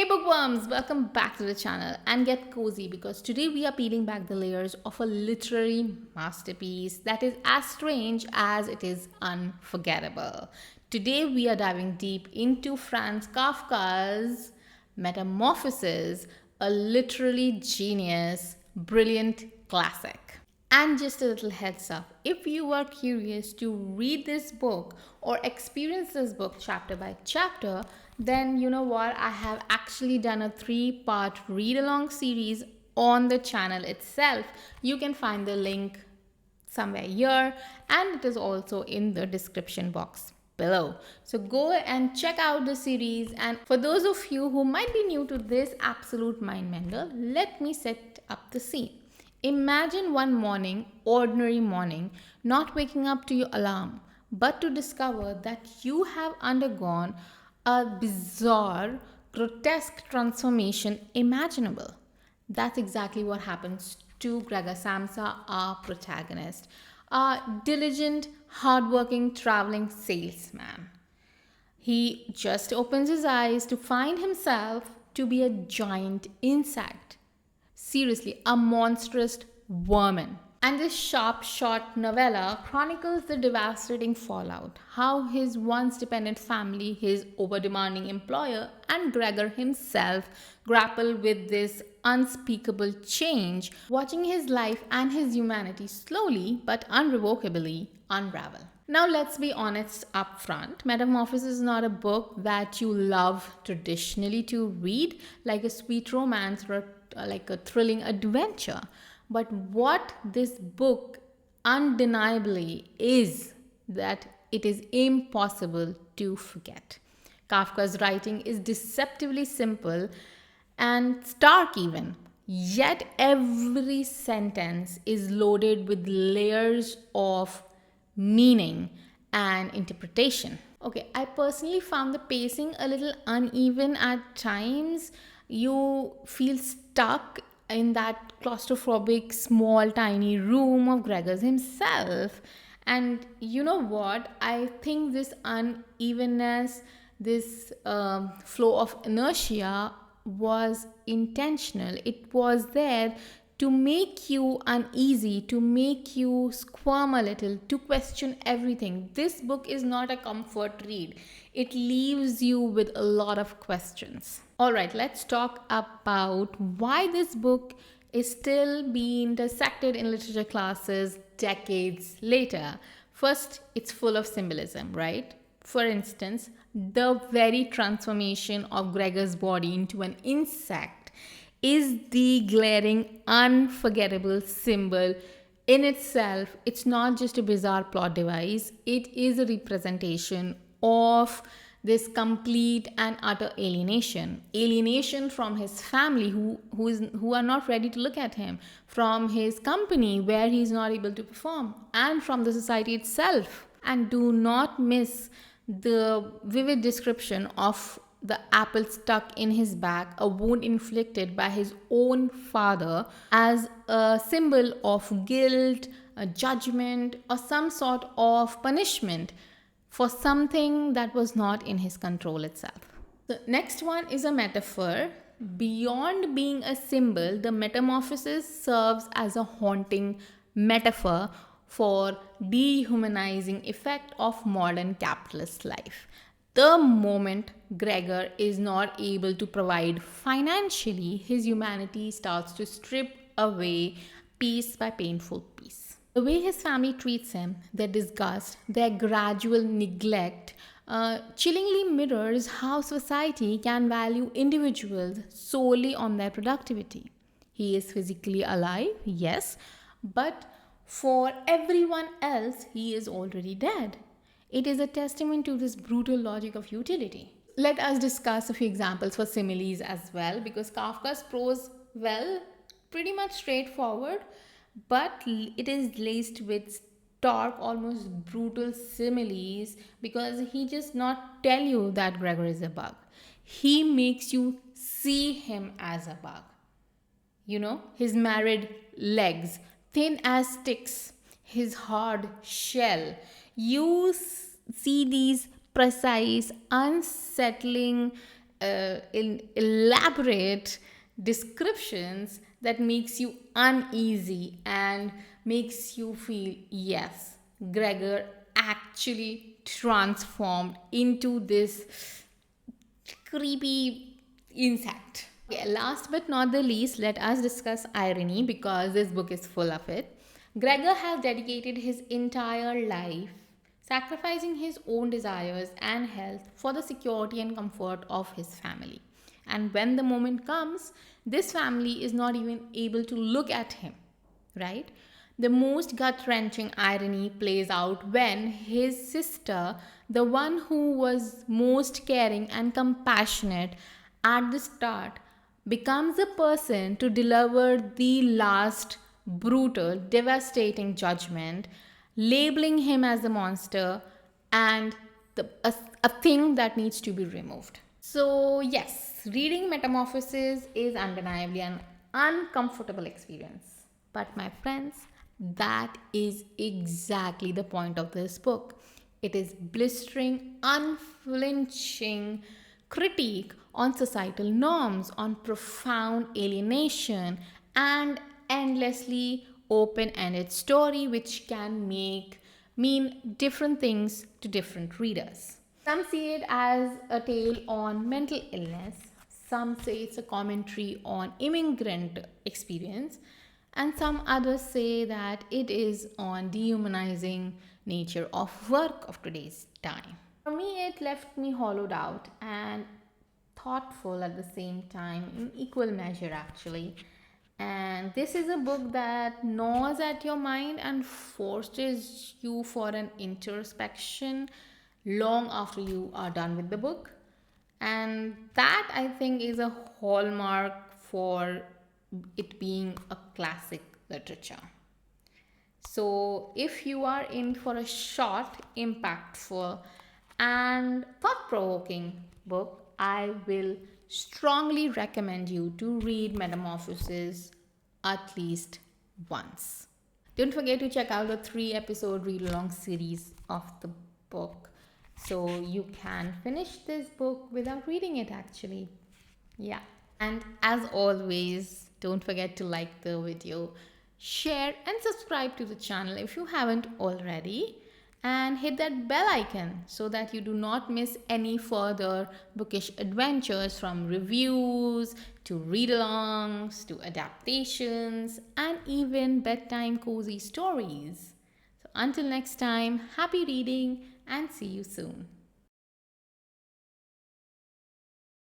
Hey bookworms, welcome back to the channel and get cozy because today we are peeling back the layers of a literary masterpiece that is as strange as it is unforgettable. Today we are diving deep into Franz Kafka's Metamorphosis, a literally genius, brilliant classic. And just a little heads up, if you are curious to read this book or experience this book chapter by chapter, then you know what? I have actually done a 3-part read along series on the channel itself. You can find the link somewhere here, and it is also in the description box below. So go and check out the series. And for those of you who might be new to this absolute mind mender, let me set up the scene. Imagine one morning, ordinary morning, not waking up to your alarm, but to discover that you have undergone a bizarre, grotesque transformation imaginable. That's exactly what happens to Gregor Samsa, our protagonist, a diligent, hardworking, traveling salesman. He just opens his eyes to find himself to be a giant insect. Seriously, a monstrous vermin. And this sharp short novella chronicles the devastating fallout, how his once dependent family, his over demanding employer, and Gregor himself grapple with this unspeakable change, watching his life and his humanity slowly but unrevocably unravel. Now, let's be honest up front. Metamorphosis is not a book that you love traditionally to read, like a sweet romance or like a thrilling adventure. But what this book undeniably is that it is impossible to forget. Kafka's writing is deceptively simple and stark even. Yet every sentence is loaded with layers of meaning and interpretation. Okay, I personally found the pacing a little uneven at times. You feel stuck in that claustrophobic, small, tiny room of Gregor's himself. And you know what? I think this unevenness, this flow of inertia was intentional. It was there to make you uneasy, to make you squirm a little, to question everything. This book is not a comfort read. It leaves you with a lot of questions. All right, let's talk about why this book is still being dissected in literature classes decades later. First, it's full of symbolism, right? For instance, the very transformation of Gregor's body into an insect is the glaring, unforgettable symbol in itself. It's not just a bizarre plot device, it is a representation of this complete and utter alienation from his family who are not ready to look at him, from his company where he's not able to perform, and from the society itself. And do not miss the vivid description of the apple stuck in his back, a wound inflicted by his own father, as a symbol of guilt, a judgment, or some sort of punishment for something that was not in his control itself. The next one is a metaphor. Beyond being a symbol, the metamorphosis serves as a haunting metaphor for dehumanizing effect of modern capitalist life. The moment Gregor is not able to provide financially, his humanity starts to strip away piece by painful piece. The way his family treats him, their disgust, their gradual neglect, chillingly mirrors how society can value individuals solely on their productivity. He is physically alive, yes, but for everyone else, he is already dead. It is a testament to this brutal logic of utility. Let us discuss a few examples for similes as well, because Kafka's prose, well, pretty much straightforward, but it is laced with stark, almost brutal similes, because he just not tell you that Gregor is a bug. He makes you see him as a bug. You know, his married legs, thin as sticks, his hard shell. You see these precise, unsettling in elaborate descriptions that makes you uneasy and makes you feel, yes, Gregor actually transformed into this creepy insect. Okay, last but not the least, let us discuss irony because this book is full of it. Gregor has dedicated his entire life sacrificing his own desires and health for the security and comfort of his family. And when the moment comes, this family is not even able to look at him, right? The most gut wrenching irony plays out when his sister, the one who was most caring and compassionate at the start, becomes the person to deliver the last brutal, devastating judgment, labeling him as a monster and a thing that needs to be removed. So, yes, reading Metamorphosis is undeniably an uncomfortable experience. But, my friends, that is exactly the point of this book. It is blistering, unflinching critique on societal norms, on profound alienation, and endlessly open ended story which can mean different things to different readers. Some see it as a tale on mental illness, some say it's a commentary on immigrant experience, and some others say that it is on dehumanizing nature of work of today's time. For me, it left me hollowed out and thoughtful at the same time, in equal measure, actually. And this is a book that gnaws at your mind and forces you for an introspection long after you are done with the book. And that, I think, is a hallmark for it being a classic literature. So, if you are in for a short, impactful, and thought provoking book, I will strongly recommend you to read Metamorphosis at least once. Don't forget to check out the 3-episode read along series of the book so you can finish this book without reading it, actually. Yeah. And as always, don't forget to like the video, share, and subscribe to the channel if you haven't already. And hit that bell icon so that you do not miss any further bookish adventures, from reviews to read alongs to adaptations and even bedtime cozy stories. So until next time, happy reading and see you soon.